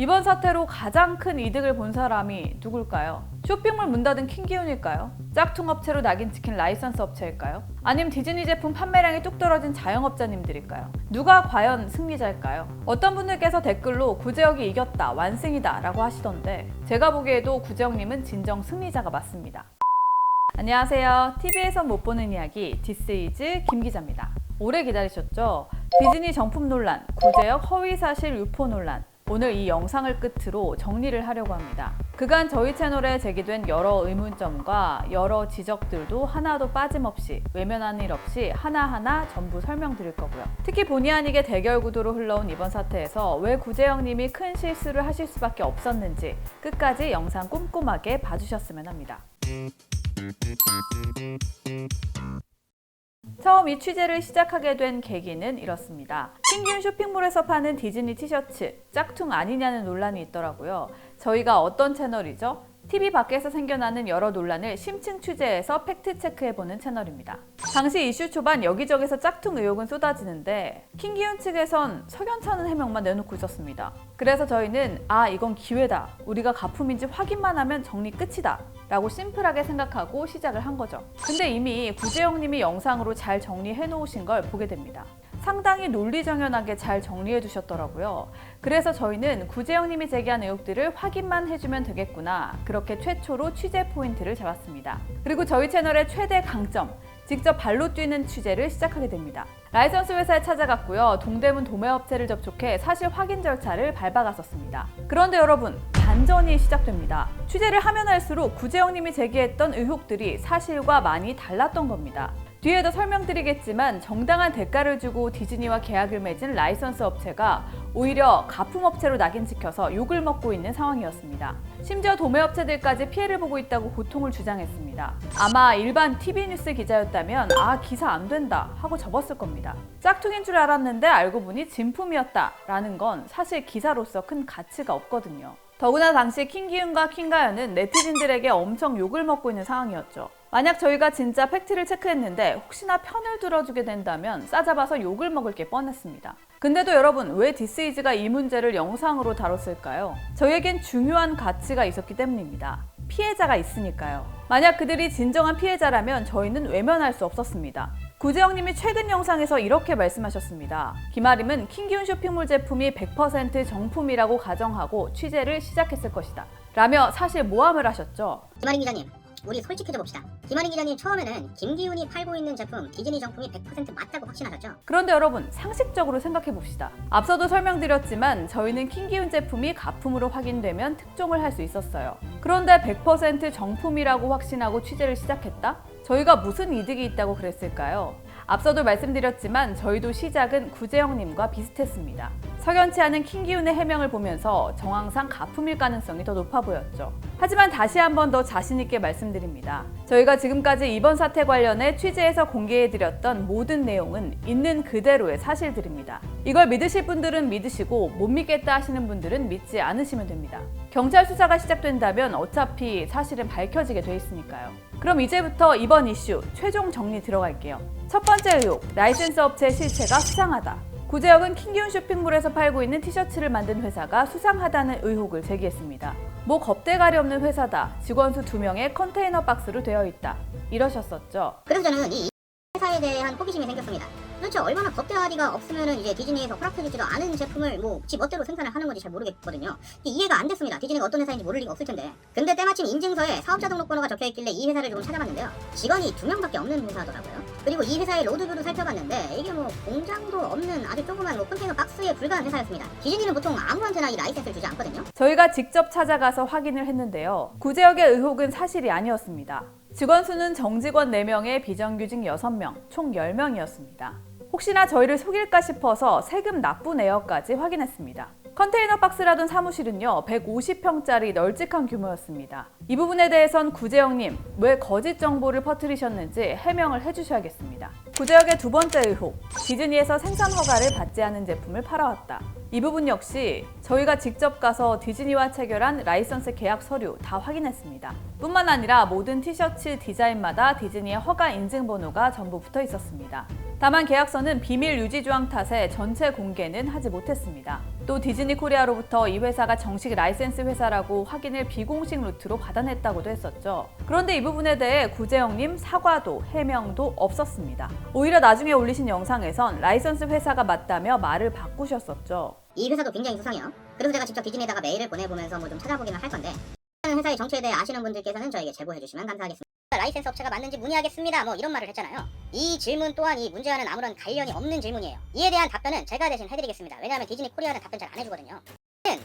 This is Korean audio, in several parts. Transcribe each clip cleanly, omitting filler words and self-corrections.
이번 사태로 가장 큰 이득을 본 사람이 누굴까요? 쇼핑몰 문 닫은 킹기훈일까요? 짝퉁 업체로 낙인 찍힌 라이선스 업체일까요? 아님 디즈니 제품 판매량이 뚝 떨어진 자영업자님들일까요? 누가 과연 승리자일까요? 어떤 분들께서 댓글로 구제혁이 이겼다, 완승이다 라고 하시던데 제가 보기에도 구제혁님은 진정 승리자가 맞습니다. 안녕하세요. TV에선 못 보는 이야기 디스이즈 김 기자입니다. 오래 기다리셨죠? 디즈니 정품 논란, 구제혁 허위사실 유포 논란, 오늘 이 영상을 끝으로 정리를 하려고 합니다. 그간 저희 채널에 제기된 여러 의문점과 여러 지적들도 하나도 빠짐없이 외면하는 일 없이 하나하나 전부 설명드릴 거고요. 특히 본의 아니게 대결 구도로 흘러온 이번 사태에서 왜 구제혁님이 큰 실수를 하실 수밖에 없었는지 끝까지 영상 꼼꼼하게 봐주셨으면 합니다. 처음 이 취재를 시작하게 된 계기는 이렇습니다. 킹기훈 쇼핑몰에서 파는 디즈니 티셔츠 짝퉁 아니냐는 논란이 있더라고요. 저희가 어떤 채널이죠? TV 밖에서 생겨나는 여러 논란을 심층 취재해서 팩트체크해보는 채널입니다. 당시 이슈 초반 여기저기서 짝퉁 의혹은 쏟아지는데 킹기훈 측에선 석연찮은 해명만 내놓고 있었습니다. 그래서 저희는 이건 기회다. 우리가 가품인지 확인만 하면 정리 끝이다. 라고 심플하게 생각하고 시작을 한 거죠. 근데 이미 구제혁님이 영상으로 잘 정리해 놓으신 걸 보게 됩니다. 상당히 논리정연하게 잘 정리해 두셨더라고요. 그래서 저희는 구제혁님이 제기한 의혹들을 확인만 해주면 되겠구나. 그렇게 최초로 취재 포인트를 잡았습니다. 그리고 저희 채널의 최대 강점, 직접 발로 뛰는 취재를 시작하게 됩니다. 라이선스 회사에 찾아갔고요. 동대문 도매업체를 접촉해 사실 확인 절차를 밟아갔었습니다. 그런데 여러분, 반전이 시작됩니다. 취재를 하면 할수록 구제혁님이 제기했던 의혹들이 사실과 많이 달랐던 겁니다. 뒤에도 설명드리겠지만 정당한 대가를 주고 디즈니와 계약을 맺은 라이선스 업체가 오히려 가품업체로 낙인 찍혀서 욕을 먹고 있는 상황이었습니다. 심지어 도매업체들까지 피해를 보고 있다고 고통을 주장했습니다. 아마 일반 TV뉴스 기자였다면 기사 안 된다 하고 접었을 겁니다. 짝퉁인 줄 알았는데 알고 보니 진품이었다 라는 건 사실 기사로서 큰 가치가 없거든요. 더구나 당시 킹기훈과 킹가연은 네티즌들에게 엄청 욕을 먹고 있는 상황이었죠. 만약 저희가 진짜 팩트를 체크했는데 혹시나 편을 들어주게 된다면 싸잡아서 욕을 먹을 게 뻔했습니다. 근데도 여러분, 왜 디스이즈가 이 문제를 영상으로 다뤘을까요? 저희에겐 중요한 가치가 있었기 때문입니다. 피해자가 있으니까요. 만약 그들이 진정한 피해자라면 저희는 외면할 수 없었습니다. 구제혁님이 최근 영상에서 이렇게 말씀하셨습니다. 김아림은 킹기훈 쇼핑몰 제품이 100% 정품이라고 가정하고 취재를 시작했을 것이다. 라며 사실 모함을 하셨죠. 김아림 기자님, 우리 솔직해져 봅시다. 김아림 기자님 처음에는 김기훈이 팔고 있는 제품 디즈니 정품이 100% 맞다고 확신하셨죠? 그런데 여러분, 상식적으로 생각해 봅시다. 앞서도 설명드렸지만 저희는 킹기훈 제품이 가품으로 확인되면 특종을 할 수 있었어요. 그런데 100% 정품이라고 확신하고 취재를 시작했다? 저희가 무슨 이득이 있다고 그랬을까요? 앞서도 말씀드렸지만 저희도 시작은 구제혁님과 비슷했습니다. 석연치 않은 킹기훈의 해명을 보면서 정황상 가품일 가능성이 더 높아 보였죠. 하지만 다시 한 번 더 자신있게 말씀드립니다. 저희가 지금까지 이번 사태 관련해 취재해서 공개해드렸던 모든 내용은 있는 그대로의 사실들입니다. 이걸 믿으실 분들은 믿으시고 못 믿겠다 하시는 분들은 믿지 않으시면 됩니다. 경찰 수사가 시작된다면 어차피 사실은 밝혀지게 돼 있으니까요. 그럼 이제부터 이번 이슈 최종 정리 들어갈게요. 첫 번째 의혹, 라이센스 업체의 실체가 수상하다. 구제혁은 킹기훈 쇼핑몰에서 팔고 있는 티셔츠를 만든 회사가 수상하다는 의혹을 제기했습니다. 뭐 겁대가리 없는 회사다. 직원 수 2명의 컨테이너 박스로 되어 있다. 이러셨었죠. 그래서 저는 이 회사에 대한 호기심이 생겼습니다. 도대체 얼마나 겁대가리가 없으면은 이제 디즈니에서 허락해주지도 않은 제품을 지 멋대로 생산을 하는 건지 잘 모르겠거든요. 이해가 안 됐습니다. 디즈니가 어떤 회사인지 모를 리가 없을 텐데. 근데 때마침 인증서에 사업자 등록번호가 적혀있길래 이 회사를 조금 찾아봤는데요. 직원이 2명밖에 없는 회사더라고요. 그리고 이 회사의 로드뷰도 살펴봤는데 이게 공장도 없는 아주 조그만 컨테이너 박스에 불과한 회사였습니다. 디즈니는 보통 아무한테나 이 라이센스를 주지 않거든요. 저희가 직접 찾아가서 확인을 했는데요. 구제혁의 의혹은 사실이 아니었습니다. 직원 수는 정직원 4명에 비정규직 6명, 총 10명이었습니다. 혹시나 저희를 속일까 싶어서 세금 납부 내역까지 확인했습니다. 컨테이너 박스라던 사무실은요, 150평짜리 널찍한 규모였습니다. 이 부분에 대해선 구제혁님, 왜 거짓 정보를 퍼뜨리셨는지 해명을 해주셔야겠습니다. 구제혁의 두 번째 의혹, 디즈니에서 생산 허가를 받지 않은 제품을 팔아왔다. 이 부분 역시 저희가 직접 가서 디즈니와 체결한 라이선스 계약 서류 다 확인했습니다. 뿐만 아니라 모든 티셔츠 디자인마다 디즈니의 허가 인증 번호가 전부 붙어 있었습니다. 다만 계약서는 비밀 유지 조항 탓에 전체 공개는 하지 못했습니다. 또 디즈니 코리아로부터 이 회사가 정식 라이센스 회사라고 확인을 비공식 루트로 받아냈다고도 했었죠. 그런데 이 부분에 대해 구재영님 사과도 해명도 없었습니다. 오히려 나중에 올리신 영상에선 라이선스 회사가 맞다며 말을 바꾸셨었죠. 이 회사도 굉장히 수상해요. 그래서 제가 직접 디즈니에다가 메일을 보내보면서 뭐 좀 찾아보기는 할 건데, 회사의 정체에 대해 아시는 분들께서는 저에게 제보해 주시면 감사하겠습니다. 라이센스 업체가 맞는지 문의하겠습니다. 뭐 이런 말을 했잖아요. 이 질문 또한 이 문제와는 아무런 관련이 없는 질문이에요. 이에 대한 답변은 제가 대신 해드리겠습니다. 왜냐하면 디즈니 코리아는 답변 잘 안 해주거든요.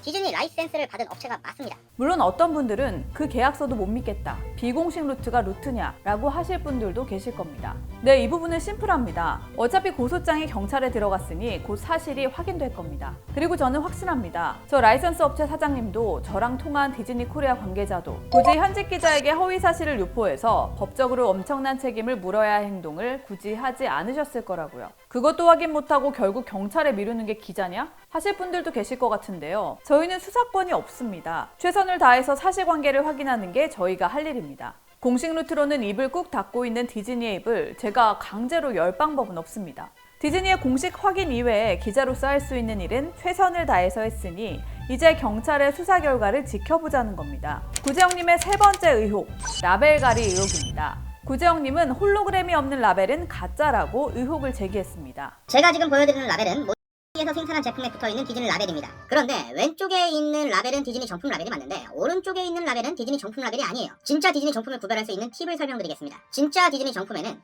디즈니 라이센스를 받은 업체가 맞습니다. 물론 어떤 분들은 그 계약서도 못 믿겠다, 비공식 루트가 루트냐 라고 하실 분들도 계실 겁니다. 네, 이 부분은 심플합니다. 어차피 고소장이 경찰에 들어갔으니 곧 사실이 확인될 겁니다. 그리고 저는 확신합니다. 저 라이선스 업체 사장님도 저랑 통한 디즈니 코리아 관계자도 굳이 현직 기자에게 허위 사실을 유포해서 법적으로 엄청난 책임을 물어야 할 행동을 굳이 하지 않으셨을 거라고요. 그것도 확인 못하고 결국 경찰에 미루는 게 기자냐? 하실 분들도 계실 것 같은데요. 저희는 수사권이 없습니다. 최선을 다해서 사실관계를 확인하는 게 저희가 할 일입니다. 공식 루트로는 입을 꾹 닫고 있는 디즈니의 입을 제가 강제로 열 방법은 없습니다. 디즈니의 공식 확인 이외에 기자로서 할 수 있는 일은 최선을 다해서 했으니 이제 경찰의 수사 결과를 지켜보자는 겁니다. 구재영님의 세 번째 의혹, 라벨가리 의혹입니다. 구재영님은 홀로그램이 없는 라벨은 가짜라고 의혹을 제기했습니다. 제가 지금 보여드리는 라벨은 에서 생산한 제품에 붙어있는 디즈니 라벨입니다. 그런데 왼쪽에 있는 라벨은 디즈니 정품 라벨이 맞는데 오른쪽에 있는 라벨은 디즈니 정품 라벨이 아니에요. 진짜 디즈니 정품을 구별할 수 있는 팁을 설명드리겠습니다. 진짜 디즈니 정품에는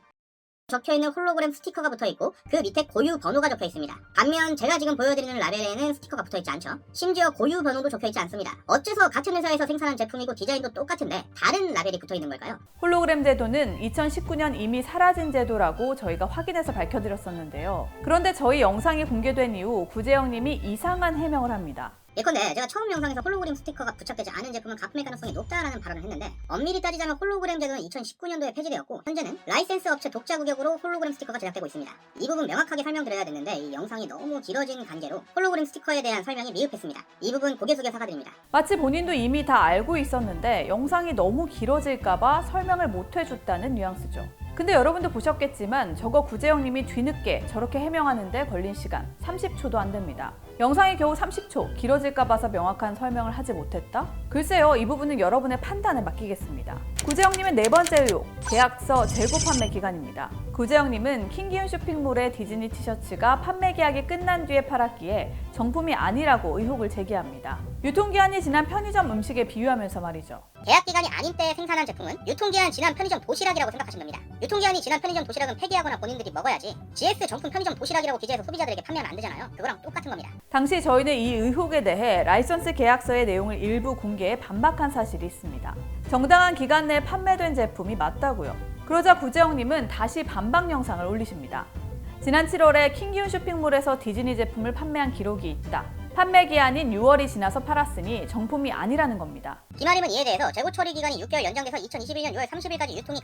적혀있는 홀로그램 스티커가 붙어있고 그 밑에 고유 번호가 적혀있습니다. 반면 제가 지금 보여드리는 라벨에는 스티커가 붙어있지 않죠. 심지어 고유 번호도 적혀있지 않습니다. 어째서 같은 회사에서 생산한 제품이고 디자인도 똑같은데 다른 라벨이 붙어있는 걸까요? 홀로그램 제도는 2019년 이미 사라진 제도라고 저희가 확인해서 밝혀드렸었는데요. 그런데 저희 영상이 공개된 이후 구재영님이 이상한 해명을 합니다. 예컨대 제가 처음 영상에서 홀로그램 스티커가 부착되지 않은 제품은 가품일 가능성이 높다라는 발언을 했는데 엄밀히 따지자면 홀로그램 제도는 2019년도에 폐지되었고 현재는 라이센스 업체 독자 구격으로 홀로그램 스티커가 제작되고 있습니다. 이 부분 명확하게 설명드려야 됐는데 이 영상이 너무 길어진 관계로 홀로그램 스티커에 대한 설명이 미흡했습니다. 이 부분 고개 숙여 사과드립니다. 마치 본인도 이미 다 알고 있었는데 영상이 너무 길어질까봐 설명을 못 해줬다는 뉘앙스죠. 근데 여러분도 보셨겠지만 저거 구재영님이 뒤늦게 저렇게 해명하는데 걸린 시간 30초도 안 됩니다. 영상이 겨우 30초, 길어질까 봐서 명확한 설명을 하지 못했다? 글쎄요, 이 부분은 여러분의 판단에 맡기겠습니다. 구재영님의 네 번째 의혹, 계약서 재고 판매 기간입니다. 구재영님은 킹기훈 쇼핑몰의 디즈니 티셔츠가 판매 계약이 끝난 뒤에 팔았기에 정품이 아니라고 의혹을 제기합니다. 유통기한이 지난 편의점 음식에 비유하면서 말이죠. 계약기간이 아닌 때에 생산한 제품은 유통기한 지난 편의점 도시락이라고 생각하시면 됩니다. 유통기한이 지난 편의점 도시락은 폐기하거나 본인들이 먹어야지 GS 정품 편의점 도시락이라고 기재해서 소비자들에게 판매하면 안 되잖아요. 그거랑 똑같은 겁니다. 당시 저희는 이 의혹에 대해 라이선스 계약서의 내용을 일부 공개해 반박한 사실이 있습니다. 정당한 기간 내에 판매된 제품이 맞다고요. 그러자 구재영님은 다시 반박 영상을 올리십니다. 지난 7월에 킹기훈 쇼핑몰에서 디즈니 제품을 판매한 기록이 있다. 판매 기한인 6월이 지나서 팔았으니 정품이 아니라는 겁니다. 김아림은 이에 대해서 재고 처리 기간이 6개월 연장돼서 2021년 6월 30일까지 유통이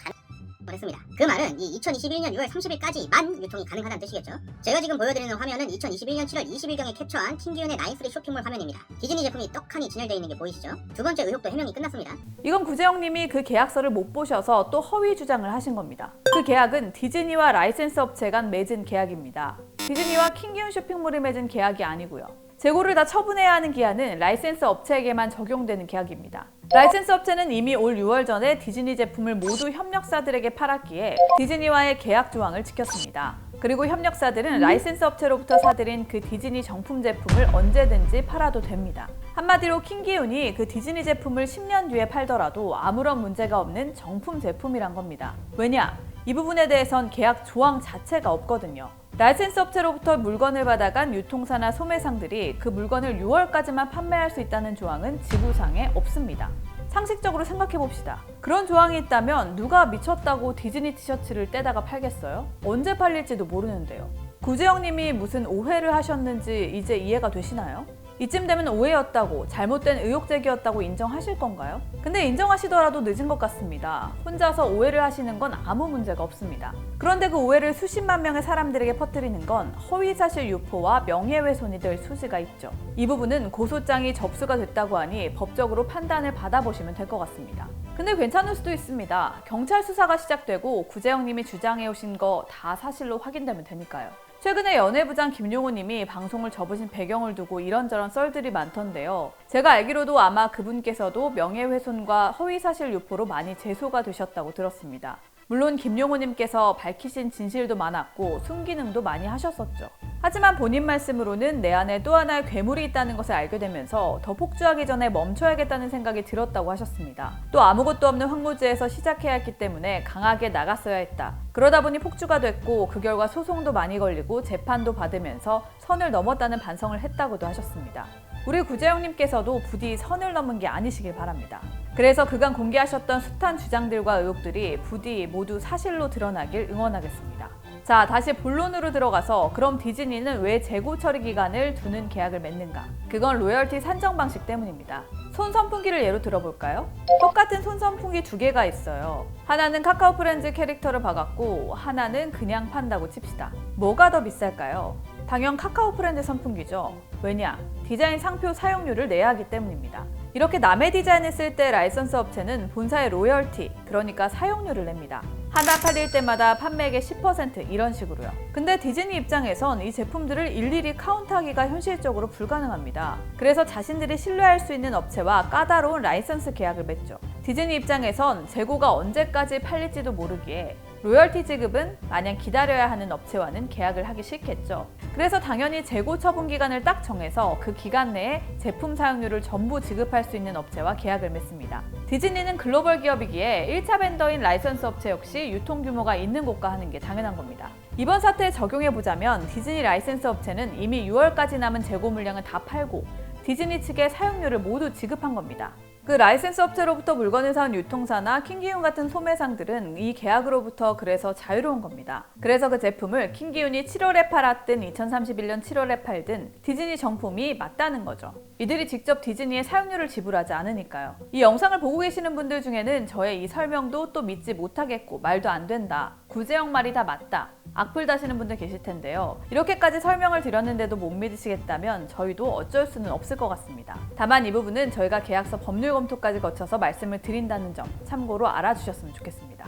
했습니다. 그 말은 이 2021년 6월 30일까지만 유통이 가능하다는 뜻이겠죠. 제가 지금 보여드리는 화면은 2021년 7월 20일경에 캡처한 킹기훈의 나인프리 쇼핑몰 화면입니다. 디즈니 제품이 떡하니 진열되어 있는 게 보이시죠? 두 번째 의혹도 해명이 끝났습니다. 이건 구재영님이 그 계약서를 못 보셔서 또 허위 주장을 하신 겁니다. 그 계약은 디즈니와 라이센스 업체 간 맺은 계약입니다. 디즈니와 킹기훈 쇼핑몰이 맺은 계약이 아니고요. 재고를 다 처분해야 하는 기한은 라이센스 업체에게만 적용되는 계약입니다. 라이센스 업체는 이미 올 6월 전에 디즈니 제품을 모두 협력사들에게 팔았기에 디즈니와의 계약 조항을 지켰습니다. 그리고 협력사들은 라이센스 업체로부터 사들인 그 디즈니 정품 제품을 언제든지 팔아도 됩니다. 한마디로 킹기훈이 그 디즈니 제품을 10년 뒤에 팔더라도 아무런 문제가 없는 정품 제품이란 겁니다. 왜냐? 이 부분에 대해선 계약 조항 자체가 없거든요. 라이센스 업체로부터 물건을 받아간 유통사나 소매상들이 그 물건을 6월까지만 판매할 수 있다는 조항은 지구상에 없습니다. 상식적으로 생각해봅시다. 그런 조항이 있다면 누가 미쳤다고 디즈니 티셔츠를 떼다가 팔겠어요? 언제 팔릴지도 모르는데요. 구재영님이 무슨 오해를 하셨는지 이제 이해가 되시나요? 이쯤 되면 오해였다고, 잘못된 의혹 제기였다고 인정하실 건가요? 근데 인정하시더라도 늦은 것 같습니다. 혼자서 오해를 하시는 건 아무 문제가 없습니다. 그런데 그 오해를 수십만 명의 사람들에게 퍼뜨리는 건 허위사실 유포와 명예훼손이 될 소지가 있죠. 이 부분은 고소장이 접수가 됐다고 하니 법적으로 판단을 받아보시면 될 것 같습니다. 근데 괜찮을 수도 있습니다. 경찰 수사가 시작되고 구재영님이 주장해오신 거 다 사실로 확인되면 되니까요. 최근에 연예부장 김용호 님이 방송을 접으신 배경을 두고 이런저런 썰들이 많던데요. 제가 알기로도 아마 그분께서도 명예훼손과 허위사실 유포로 많이 제소가 되셨다고 들었습니다. 물론 김용호 님께서 밝히신 진실도 많았고 순기능도 많이 하셨었죠. 하지만 본인 말씀으로는 내 안에 또 하나의 괴물이 있다는 것을 알게 되면서 더 폭주하기 전에 멈춰야겠다는 생각이 들었다고 하셨습니다. 또 아무것도 없는 황무지에서 시작해야 했기 때문에 강하게 나갔어야 했다. 그러다 보니 폭주가 됐고 그 결과 소송도 많이 걸리고 재판도 받으면서 선을 넘었다는 반성을 했다고도 하셨습니다. 우리 구재영님께서도 부디 선을 넘은 게 아니시길 바랍니다. 그래서 그간 공개하셨던 숱한 주장들과 의혹들이 부디 모두 사실로 드러나길 응원하겠습니다. 자, 다시 본론으로 들어가서 그럼 디즈니는 왜 재고 처리 기간을 두는 계약을 맺는가? 그건 로열티 산정 방식 때문입니다. 손 선풍기를 예로 들어볼까요? 똑같은 손 선풍기 두 개가 있어요. 하나는 카카오 프렌즈 캐릭터를 박았고 하나는 그냥 판다고 칩시다. 뭐가 더 비쌀까요? 당연 카카오 프렌즈 선풍기죠. 왜냐? 디자인 상표 사용료를 내야 하기 때문입니다. 이렇게 남의 디자인을 쓸 때 라이선스 업체는 본사의 로열티, 그러니까 사용료를 냅니다. 하나 팔릴 때마다 판매액의 10% 이런 식으로요. 근데 디즈니 입장에선 이 제품들을 일일이 카운트하기가 현실적으로 불가능합니다. 그래서 자신들이 신뢰할 수 있는 업체와 까다로운 라이선스 계약을 맺죠. 디즈니 입장에선 재고가 언제까지 팔릴지도 모르기에 로열티 지급은 마냥 기다려야 하는 업체와는 계약을 하기 싫겠죠. 그래서 당연히 재고 처분 기간을 딱 정해서 그 기간 내에 제품 사용료를 전부 지급할 수 있는 업체와 계약을 맺습니다. 디즈니는 글로벌 기업이기에 1차 벤더인 라이선스 업체 역시 유통 규모가 있는 곳과 하는 게 당연한 겁니다. 이번 사태에 적용해보자면 디즈니 라이선스 업체는 이미 6월까지 남은 재고 물량을 다 팔고 디즈니 측에 사용료를 모두 지급한 겁니다. 그 라이센스 업체로부터 물건을 사온 유통사나 킹기훈 같은 소매상들은 이 계약으로부터 그래서 자유로운 겁니다. 그래서 그 제품을 킹기훈이 7월에 팔았든 2031년 7월에 팔든 디즈니 정품이 맞다는 거죠. 이들이 직접 디즈니에 사용료를 지불하지 않으니까요. 이 영상을 보고 계시는 분들 중에는 저의 이 설명도 또 믿지 못하겠고 말도 안 된다. 구재영 말이 다 맞다. 악플 다시는 분들 계실 텐데요. 이렇게까지 설명을 드렸는데도 못 믿으시겠다면 저희도 어쩔 수는 없을 것 같습니다. 다만 이 부분은 저희가 계약서 법률 검토까지 거쳐서 말씀을 드린다는 점 참고로 알아주셨으면 좋겠습니다.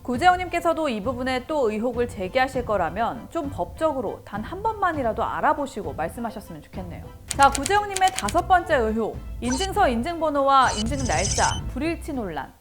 구재영님께서도 이 부분에 또 의혹을 제기하실 거라면 좀 법적으로 단 한 번만이라도 알아보시고 말씀하셨으면 좋겠네요. 자, 구재영님의 5번째 의혹. 인증서 인증번호와 인증 날짜, 불일치 논란.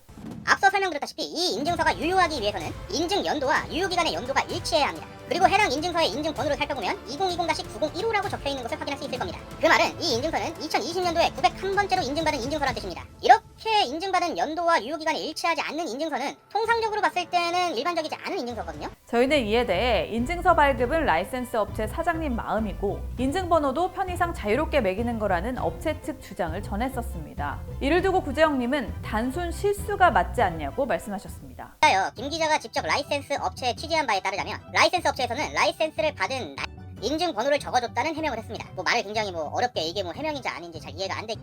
앞서 설명드렸다시피 이 인증서가 유효하기 위해서는 인증 연도와 유효기간의 연도가 일치해야 합니다. 그리고 해당 인증서의 인증번호를 살펴보면 2020-9015라고 적혀있는 것을 확인할 수 있을 겁니다. 그 말은 이 인증서는 2020년도에 901번째로 인증받은 인증서란 뜻입니다. 이렇게 인증받은 연도와 유효기간이 일치하지 않는 인증서는 통상적으로 봤을 때는 일반적이지 않은 인증서거든요. 저희는 이에 대해 인증서 발급은 라이센스 업체 사장님 마음이고 인증번호도 편의상 자유롭게 매기는 거라는 업체 측 주장을 전했었습니다. 이를 두고 구재영님은 단순 실수가 맞지 않냐고 말씀하셨습니다. 김 기자가 직접 라이센스 업체에 취재한 바에 따르자면 라이센스 업체에서는 라이센스를 받은 인증 번호를 적어줬다는 해명을 했습니다. 말을 굉장히 어렵게 이게 해명인지 아닌지 잘 이해가 안 돼.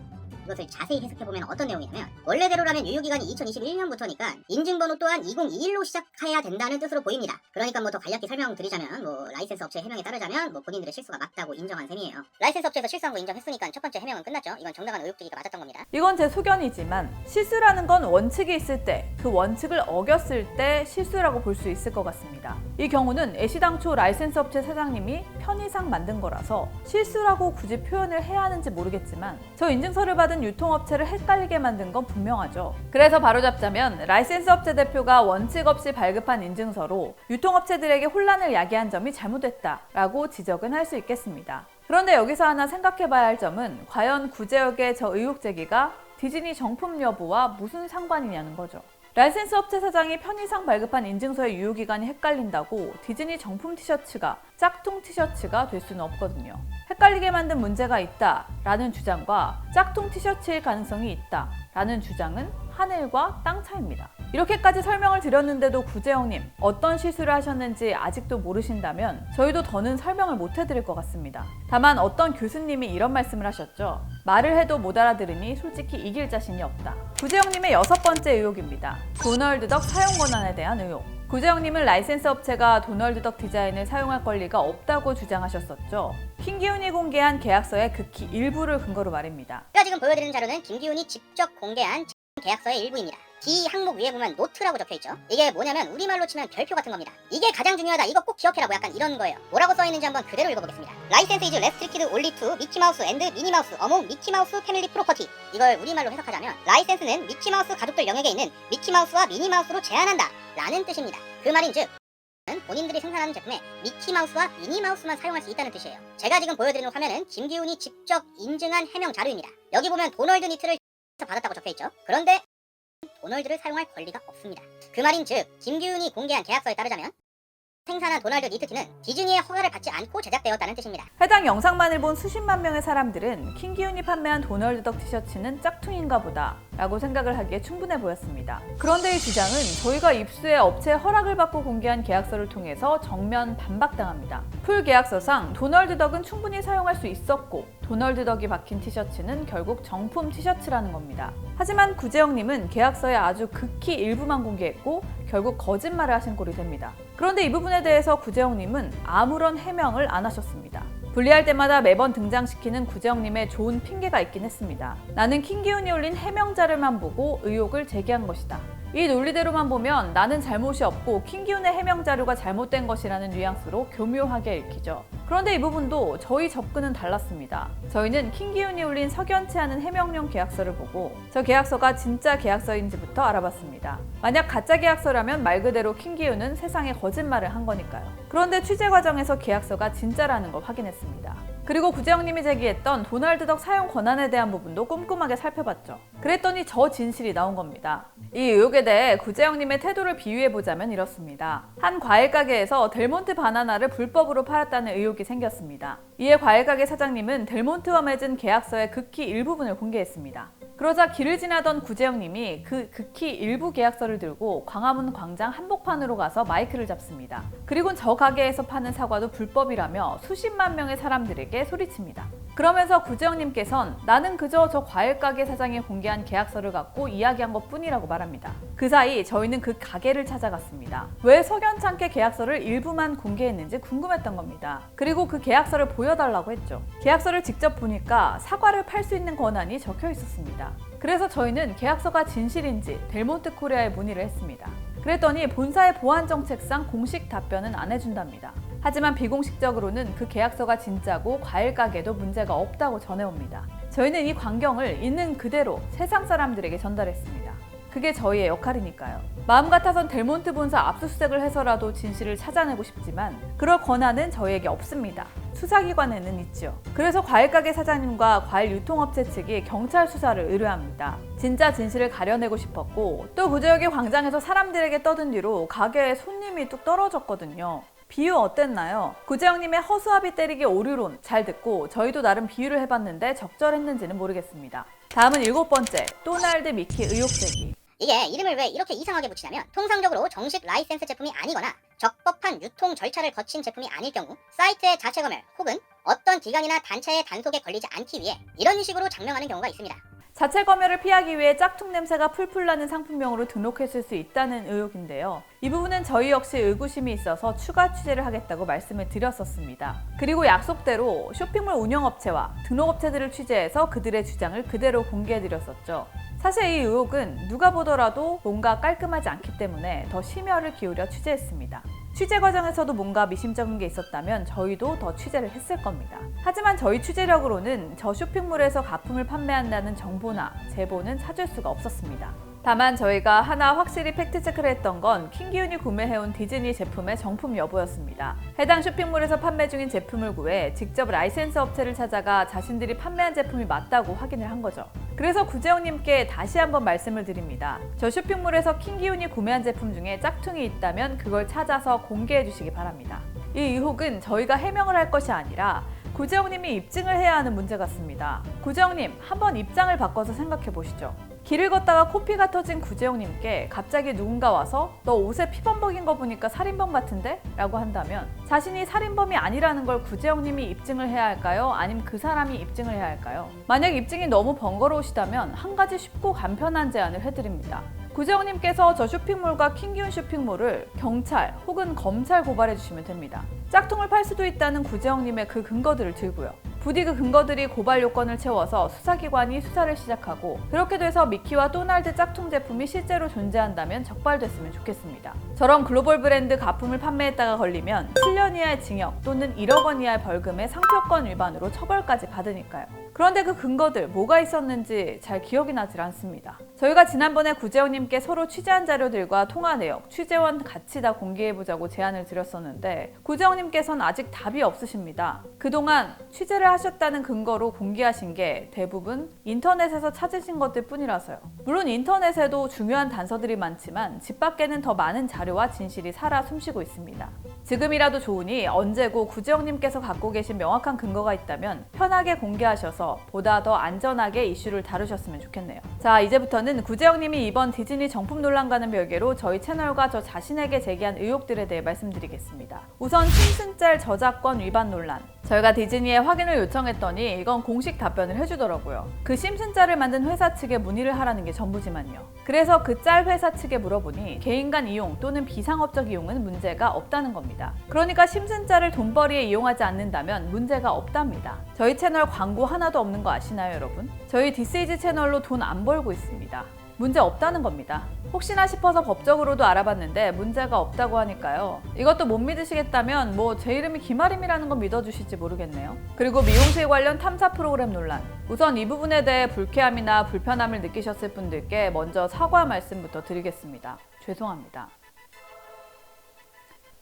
이것을 자세히 해석해보면 어떤 내용이냐면 원래대로라면 유효기간이 2021년부터니까 인증번호 또한 2021로 시작해야 된다는 뜻으로 보입니다. 그러니까 더 간략히 설명드리자면 라이센스 업체의 해명에 따르자면 본인들의 실수가 맞다고 인정한 셈이에요. 라이센스 업체에서 실수한 거 인정했으니까 첫 번째 해명은 끝났죠. 이건 정당한 의혹주의가 맞았던 겁니다. 이건 제 소견이지만 실수라는 건 원칙이 있을 때 그 원칙을 어겼을 때 실수라고 볼 수 있을 것 같습니다. 이 경우는 애시당초 라이센스 업체 사장님이 편의상 만든 거라서 실수라고 굳이 표현을 해야 하는지 모르겠지만 저 인증서를 받은 유통업체를 헷갈리게 만든 건 분명하죠. 그래서 바로잡자면 라이센스 업체 대표가 원칙 없이 발급한 인증서로 유통업체들에게 혼란을 야기한 점이 잘못됐다라고 지적은 할 수 있겠습니다. 그런데 여기서 하나 생각해봐야 할 점은 과연 구제역의 저 의혹 제기가 디즈니 정품 여부와 무슨 상관이냐는 거죠. 라이센스 업체 사장이 편의상 발급한 인증서의 유효기간이 헷갈린다고 디즈니 정품 티셔츠가 짝퉁 티셔츠가 될 수는 없거든요. 헷갈리게 만든 문제가 있다라는 주장과 짝퉁 티셔츠일 가능성이 있다라는 주장은 하늘과 땅 차이입니다. 이렇게까지 설명을 드렸는데도 구재영님 어떤 실수를 하셨는지 아직도 모르신다면 저희도 더는 설명을 못 해드릴 것 같습니다. 다만 어떤 교수님이 이런 말씀을 하셨죠. 말을 해도 못 알아들으니 솔직히 이길 자신이 없다. 구재영님의 6번째 의혹입니다. 도널드 덕 사용 권한에 대한 의혹. 구재영님은 라이센스 업체가 도널드 덕 디자인을 사용할 권리가 없다고 주장하셨었죠. 킹기훈이 공개한 계약서의 극히 일부를 근거로 말입니다. 제가 지금 보여드리는 자료는 김기훈이 직접 공개한 계약서의 일부입니다. D 항목 위에 보면 노트라고 적혀있죠. 이게 뭐냐면 우리말로 치면 별표 같은 겁니다. 이게 가장 중요하다, 이거 꼭 기억해라, 뭐 약간 이런 거예요. 뭐라고 써있는지 한번 그대로 읽어보겠습니다. 라이센스 is restricted only to 미키마우스 and 미니마우스 among 미키마우스 패밀리 프로퍼티. 이걸 우리말로 해석하자면 라이센스는 미키마우스 가족들 영역에 있는 미키마우스와 미니마우스로 제한한다 라는 뜻입니다. 그 말인즉 본인들이 생산하는 제품에 미키마우스와 미니마우스만 사용할 수 있다는 뜻이에요. 제가 지금 보여드리는 화면은 김기훈이 직접 인증한 해명 자료입니다. 여기 보면 도널드 니트를 받았다고 적혀있죠. 그런데 도널드를 사용할 권리가 없습니다. 그 말인즉 김기훈이 공개한 계약서에 따르자면 생산한 도널드 니트티는 디즈니의 허가를 받지 않고 제작되었다는 뜻입니다. 해당 영상만을 본 수십만 명의 사람들은 킹기훈이 판매한 도널드 덕 티셔츠는 짝퉁인가 보다 라고 생각을 하기에 충분해 보였습니다. 그런데 이 주장은 저희가 입수해 업체의 허락을 받고 공개한 계약서를 통해서 정면 반박당합니다. 풀 계약서상 도널드 덕은 충분히 사용할 수 있었고 도널드 덕이 박힌 티셔츠는 결국 정품 티셔츠라는 겁니다. 하지만 구재영님은 계약서의 아주 극히 일부만 공개했고 결국 거짓말을 하신 꼴이 됩니다. 그런데 이 부분에 대해서 구재영님은 아무런 해명을 안 하셨습니다. 분리할 때마다 매번 등장시키는 구재영님의 좋은 핑계가 있긴 했습니다. 나는 킹기훈이 올린 해명자료만 보고 의혹을 제기한 것이다. 이 논리대로만 보면 나는 잘못이 없고 킹기훈의 해명 자료가 잘못된 것이라는 뉘앙스로 교묘하게 읽히죠. 그런데 이 부분도 저희 접근은 달랐습니다. 저희는 킹기훈이 올린 석연치 않은 해명용 계약서를 보고 저 계약서가 진짜 계약서인지부터 알아봤습니다. 만약 가짜 계약서라면 말 그대로 킹기훈은 세상에 거짓말을 한 거니까요. 그런데 취재 과정에서 계약서가 진짜라는 걸 확인했습니다. 그리고 구재영님이 제기했던 도널드 덕 사용 권한에 대한 부분도 꼼꼼하게 살펴봤죠. 그랬더니 저 진실이 나온 겁니다. 이 의혹에 대해 구재영님의 태도를 비유해보자면 이렇습니다. 한 과일 가게에서 델몬트 바나나를 불법으로 팔았다는 의혹이 생겼습니다. 이에 과일 가게 사장님은 델몬트와 맺은 계약서의 극히 일부분을 공개했습니다. 그러자 길을 지나던 구재영님이 그 극히 일부 계약서를 들고 광화문 광장 한복판으로 가서 마이크를 잡습니다. 그리고 저 가게에서 파는 사과도 불법이라며 수십만 명의 사람들에게 소리칩니다. 그러면서 구재영님께선 나는 그저 저 과일 가게 사장이 공개한 계약서를 갖고 이야기한 것뿐이라고 말합니다. 그 사이 저희는 그 가게를 찾아갔습니다. 왜 석연찮게 계약서를 일부만 공개했는지 궁금했던 겁니다. 그리고 그 계약서를 보여달라고 했죠. 계약서를 직접 보니까 사과를 팔 수 있는 권한이 적혀 있었습니다. 그래서 저희는 계약서가 진실인지 델몬트 코리아에 문의를 했습니다. 그랬더니 본사의 보안 정책상 공식 답변은 안 해준답니다. 하지만 비공식적으로는 그 계약서가 진짜고 과일 가게도 문제가 없다고 전해옵니다. 저희는 이 광경을 있는 그대로 세상 사람들에게 전달했습니다. 그게 저희의 역할이니까요. 마음 같아선 델몬트 본사 압수수색을 해서라도 진실을 찾아내고 싶지만 그럴 권한은 저희에게 없습니다. 수사기관에는 있죠. 그래서 과일가게 사장님과 과일 유통업체 측이 경찰 수사를 의뢰합니다. 진짜 진실을 가려내고 싶었고 또 구제역의 광장에서 사람들에게 떠든 뒤로 가게에 손님이 뚝 떨어졌거든요. 비유 어땠나요? 구재영님의 허수아비 때리기 오류론 잘 듣고 저희도 나름 비유를 해봤는데 적절했는지는 모르겠습니다. 다음은 7번째, 도널드 미키 의혹 제기. 이게 이름을 왜 이렇게 이상하게 붙이냐면 통상적으로 정식 라이센스 제품이 아니거나 적법한 유통 절차를 거친 제품이 아닐 경우 사이트의 자체 검열 혹은 어떤 기관이나 단체의 단속에 걸리지 않기 위해 이런 식으로 장명하는 경우가 있습니다. 자체 검열을 피하기 위해 짝퉁 냄새가 풀풀 나는 상품명으로 등록했을 수 있다는 의혹인데요. 이 부분은 저희 역시 의구심이 있어서 추가 취재를 하겠다고 말씀을 드렸었습니다. 그리고 약속대로 쇼핑몰 운영업체와 등록업체들을 취재해서 그들의 주장을 그대로 공개해드렸었죠. 사실 이 의혹은 누가 보더라도 뭔가 깔끔하지 않기 때문에 더 심혈을 기울여 취재했습니다. 취재 과정에서도 뭔가 미심쩍은 게 있었다면 저희도 더 취재를 했을 겁니다. 하지만 저희 취재력으로는 저 쇼핑몰에서 가품을 판매한다는 정보나 제보는 찾을 수가 없었습니다. 다만 저희가 하나 확실히 팩트체크를 했던 건 킹기훈이 구매해온 디즈니 제품의 정품 여부였습니다. 해당 쇼핑몰에서 판매 중인 제품을 구해 직접 라이센스 업체를 찾아가 자신들이 판매한 제품이 맞다고 확인을 한 거죠. 그래서 구재영님께 다시 한번 말씀을 드립니다. 저 쇼핑몰에서 킹기훈이 구매한 제품 중에 짝퉁이 있다면 그걸 찾아서 공개해 주시기 바랍니다. 이 의혹은 저희가 해명을 할 것이 아니라 구재영님이 입증을 해야 하는 문제 같습니다. 구재영님, 한번 입장을 바꿔서 생각해 보시죠. 길을 걷다가 코피가 터진 구재영님께 갑자기 누군가 와서 너 옷에 피범 먹인 거 보니까 살인범 같은데? 라고 한다면 자신이 살인범이 아니라는 걸 구재영님이 입증을 해야 할까요? 아니면 그 사람이 입증을 해야 할까요? 만약 입증이 너무 번거로우시다면 한 가지 쉽고 간편한 제안을 해드립니다. 구재영님께서 저 쇼핑몰과 킹기훈 쇼핑몰을 경찰 혹은 검찰 고발해 주시면 됩니다. 짝퉁을 팔 수도 있다는 구재영님의 그 근거들을 들고요. 부디 그 근거들이 고발 요건을 채워서 수사기관이 수사를 시작하고, 그렇게 돼서 미키와 도날드 짝퉁 제품이 실제로 존재한다면 적발됐으면 좋겠습니다. 저런 글로벌 브랜드 가품을 판매했다가 걸리면 7년 이하의 징역 또는 1억 원 이하의 벌금의 상표권 위반으로 처벌까지 받으니까요. 그런데 그 근거들 뭐가 있었는지 잘 기억이 나질 않습니다. 저희가 지난번에 구재영님께 서로 취재한 자료들과 통화 내역, 취재원 같이 다 공개해보자고 제안을 드렸었는데 구재영님께서는 아직 답이 없으십니다. 그동안 취재를 하셨다는 근거로 공개하신 게 대부분 인터넷에서 찾으신 것들 뿐이라서요. 물론 인터넷에도 중요한 단서들이 많지만 집 밖에는 더 많은 자료와 진실이 살아 숨쉬고 있습니다. 지금이라도 좋으니 언제고 구재영님께서 갖고 계신 명확한 근거가 있다면 편하게 공개하셔서 보다 더 안전하게 이슈를 다루셨으면 좋겠네요. 자, 이제부터는 구재영님이 이번 디즈니 정품 논란과는 별개로 저희 채널과 저 자신에게 제기한 의혹들에 대해 말씀드리겠습니다. 우선 심슨짤 저작권 위반 논란. 저희가 디즈니에 확인을 요청했더니 이건 공식 답변을 해주더라고요. 그 심슨짤을 만든 회사 측에 문의를 하라는 게 전부지만요. 그래서 그 짤 회사 측에 물어보니 개인 간 이용 또는 비상업적 이용은 문제가 없다는 겁니다. 그러니까 심슨짤을 돈벌이에 이용하지 않는다면 문제가 없답니다. 저희 채널 광고 하나도 없는 거 아시나요, 여러분? 저희 디스이즈 채널로 돈 안 벌고 있습니다. 문제 없다는 겁니다. 혹시나 싶어서 법적으로도 알아봤는데 문제가 없다고 하니까요. 이것도 못 믿으시겠다면 뭐 제 이름이 김아림이라는 건 믿어주실지 모르겠네요. 그리고 미용실 관련 탐사 프로그램 논란. 우선 이 부분에 대해 불쾌함이나 불편함을 느끼셨을 분들께 먼저 사과 말씀부터 드리겠습니다. 죄송합니다.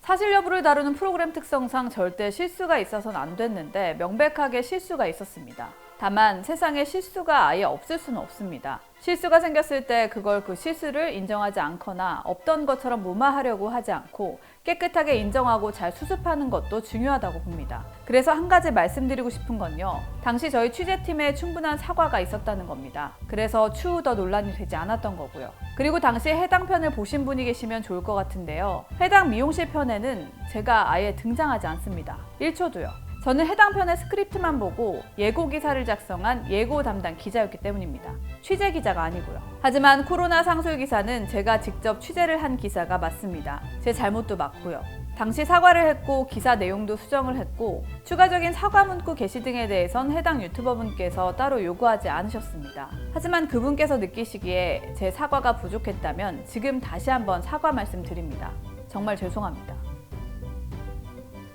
사실 여부를 다루는 프로그램 특성상 절대 실수가 있어서는 안 됐는데 명백하게 실수가 있었습니다. 다만 세상에 실수가 아예 없을 수는 없습니다. 실수가 생겼을 때 그걸 그 실수를 인정하지 않거나 없던 것처럼 무마하려고 하지 않고 깨끗하게 인정하고 잘 수습하는 것도 중요하다고 봅니다. 그래서 한 가지 말씀드리고 싶은 건요. 당시 저희 취재팀에 충분한 사과가 있었다는 겁니다. 그래서 추후 더 논란이 되지 않았던 거고요. 그리고 당시 해당 편을 보신 분이 계시면 좋을 것 같은데요. 해당 미용실 편에는 제가 아예 등장하지 않습니다. 1초도요. 저는 해당 편의 스크립트만 보고 예고 기사를 작성한 예고 담당 기자였기 때문입니다. 취재 기자가 아니고요. 하지만 코로나 상술 기사는 제가 직접 취재를 한 기사가 맞습니다. 제 잘못도 맞고요. 당시 사과를 했고 기사 내용도 수정을 했고 추가적인 사과 문구 게시 등에 대해선 해당 유튜버분께서 따로 요구하지 않으셨습니다. 하지만 그분께서 느끼시기에 제 사과가 부족했다면 지금 다시 한번 사과 말씀드립니다. 정말 죄송합니다.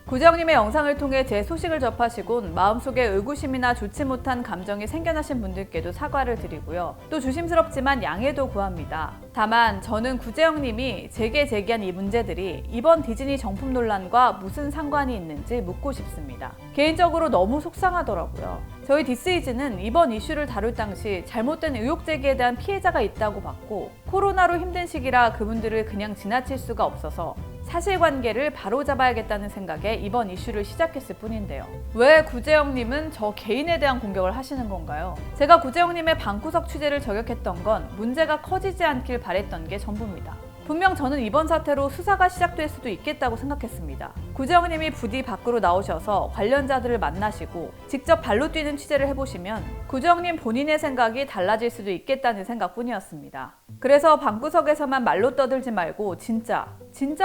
구재영님의 영상을 통해 제 소식을 접하시곤 마음속에 의구심이나 좋지 못한 감정이 생겨나신 분들께도 사과를 드리고요. 또 조심스럽지만 양해도 구합니다. 다만 저는 구재영님이 제게 제기한 이 문제들이 이번 디즈니 정품 논란과 무슨 상관이 있는지 묻고 싶습니다. 개인적으로 너무 속상하더라고요. 저희 디스이즈는 이번 이슈를 다룰 당시 잘못된 의혹 제기에 대한 피해자가 있다고 봤고 코로나로 힘든 시기라 그분들을 그냥 지나칠 수가 없어서 사실관계를 바로잡아야겠다는 생각에 이번 이슈를 시작했을 뿐인데요. 왜 구재영님은 저 개인에 대한 공격을 하시는 건가요? 제가 구재영님의 방구석 취재를 저격했던 건 문제가 커지지 않길 바랬던 게 전부입니다. 분명 저는 이번 사태로 수사가 시작될 수도 있겠다고 생각했습니다. 구재영님이 부디 밖으로 나오셔서 관련자들을 만나시고 직접 발로 뛰는 취재를 해보시면 구재영님 본인의 생각이 달라질 수도 있겠다는 생각뿐이었습니다. 그래서 방구석에서만 말로 떠들지 말고 진짜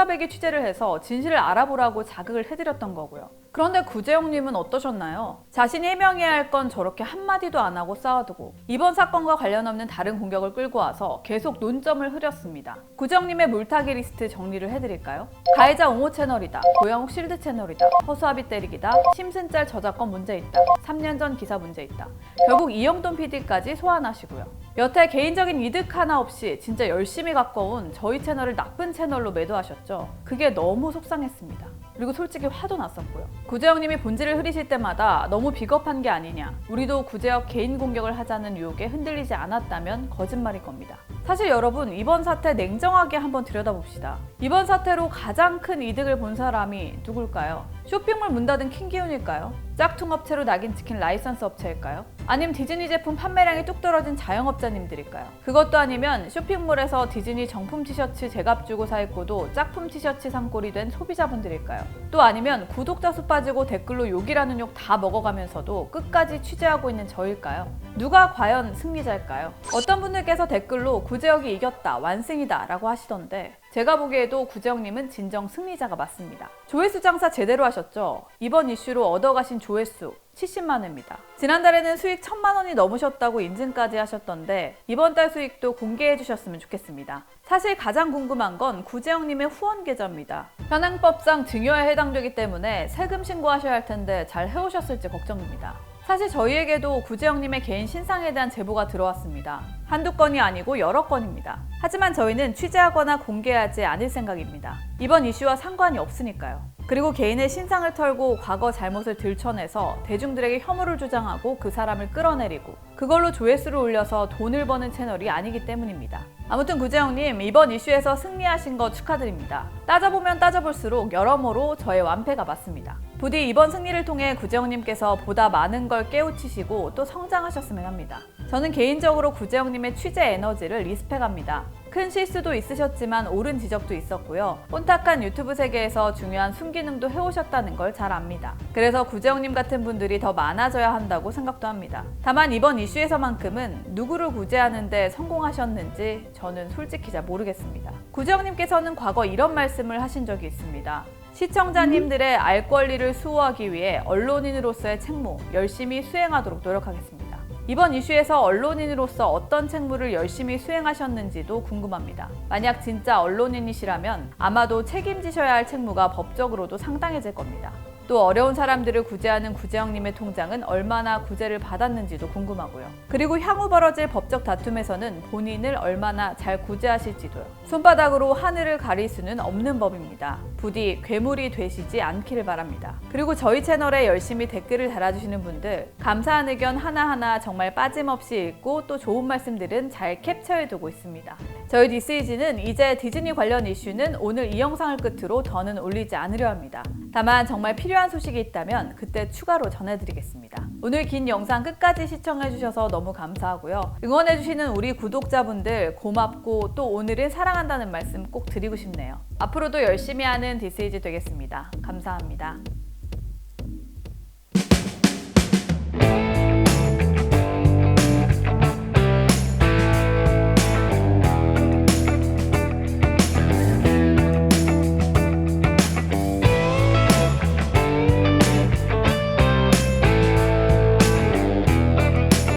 백이 취재를 해서 진실을 알아보라고 자극을 해드렸던 거고요. 그런데 구재영님은 어떠셨나요? 자신이 해명해야 할 건 저렇게 한마디도 안 하고 쌓아두고 이번 사건과 관련 없는 다른 공격을 끌고 와서 계속 논점을 흐렸습니다. 구재영님의 물타기 리스트 정리를 해드릴까요? 가해자 옹호 채널이다, 고영욱 실드 채널이다, 허수아비 때리기다, 심슨짤 저작권 문제 있다, 3년 전 기사 문제 있다. 결국 이영돈 PD까지 소환하시고요. 여태 개인적인 이득 하나 없이 진짜 열심히 가꿔온 저희 채널을 나쁜 채널로 매도하셨죠. 그게 너무 속상했습니다. 그리고 솔직히 화도 났었고요. 구재영님이 본질을 흐리실 때마다 너무 비겁한 게 아니냐, 우리도 구재혁 개인 공격을 하자는 유혹에 흔들리지 않았다면 거짓말일 겁니다. 사실 여러분, 이번 사태 냉정하게 한번 들여다봅시다. 이번 사태로 가장 큰 이득을 본 사람이 누굴까요? 쇼핑몰 문 닫은 킹기훈일까요? 짝퉁 업체로 낙인 찍힌 라이선스 업체일까요? 아니면 디즈니 제품 판매량이 뚝 떨어진 자영업자님들일까요? 그것도 아니면 쇼핑몰에서 디즈니 정품 티셔츠 제값 주고 사 입고도 짝품 티셔츠 산꼴이 된 소비자분들일까요? 또 아니면 구독자 수 빠지고 댓글로 욕이라는 욕 다 먹어가면서도 끝까지 취재하고 있는 저일까요? 누가 과연 승리자일까요? 어떤 분들께서 댓글로 구재혁이 이겼다, 완승이다 라고 하시던데 제가 보기에도 구재영님은 진정 승리자가 맞습니다. 조회수 장사 제대로 하셨죠? 이번 이슈로 얻어가신 조회수 70만 회입니다. 지난달에는 수익 1000만 원이 넘으셨다고 인증까지 하셨던데 이번 달 수익도 공개해 주셨으면 좋겠습니다. 사실 가장 궁금한 건 구재영님의 후원 계좌입니다. 현행법상 증여에 해당되기 때문에 세금 신고하셔야 할 텐데 잘 해오셨을지 걱정입니다. 사실 저희에게도 구재영님의 개인 신상에 대한 제보가 들어왔습니다. 한두 건이 아니고 여러 건입니다. 하지만 저희는 취재하거나 공개하지 않을 생각입니다. 이번 이슈와 상관이 없으니까요. 그리고 개인의 신상을 털고 과거 잘못을 들춰내서 대중들에게 혐오를 주장하고 그 사람을 끌어내리고 그걸로 조회수를 올려서 돈을 버는 채널이 아니기 때문입니다. 아무튼 구재영님, 이번 이슈에서 승리하신 거 축하드립니다. 따져보면 따져볼수록 여러모로 저의 완패가 맞습니다. 부디 이번 승리를 통해 구재영님께서 보다 많은 걸 깨우치시고 또 성장하셨으면 합니다. 저는 개인적으로 구재영님의 취재 에너지를 리스펙합니다. 큰 실수도 있으셨지만 옳은 지적도 있었고요. 혼탁한 유튜브 세계에서 중요한 순기능도 해오셨다는 걸 잘 압니다. 그래서 구재영님 같은 분들이 더 많아져야 한다고 생각도 합니다. 다만 이번 이슈에서만큼은 누구를 구제하는데 성공하셨는지 저는 솔직히 잘 모르겠습니다. 구재영님께서는 과거 이런 말씀을 하신 적이 있습니다. 시청자님들의 알 권리를 수호하기 위해 언론인으로서의 책무 열심히 수행하도록 노력하겠습니다. 이번 이슈에서 언론인으로서 어떤 책무를 열심히 수행하셨는지도 궁금합니다. 만약 진짜 언론인이시라면 아마도 책임지셔야 할 책무가 법적으로도 상당해질 겁니다. 또 어려운 사람들을 구제하는 구재영님의 통장은 얼마나 구제를 받았는지도 궁금하고요. 그리고 향후 벌어질 법적 다툼에서는 본인을 얼마나 잘 구제하실지도요. 손바닥으로 하늘을 가릴 수는 없는 법입니다. 부디 괴물이 되시지 않기를 바랍니다. 그리고 저희 채널에 열심히 댓글을 달아주시는 분들, 감사한 의견 하나하나 정말 빠짐없이 읽고 또 좋은 말씀들은 잘 캡처해두고 있습니다. 저희 디스이즈는 이제 디즈니 관련 이슈는 오늘 이 영상을 끝으로 더는 올리지 않으려 합니다. 다만 정말 필요한 소식이 있다면 그때 추가로 전해드리겠습니다. 오늘 긴 영상 끝까지 시청해주셔서 너무 감사하고요. 응원해주시는 우리 구독자분들 고맙고 또 오늘은 사랑한다는 말씀 꼭 드리고 싶네요. 앞으로도 열심히 하는 디스이즈 되겠습니다. 감사합니다.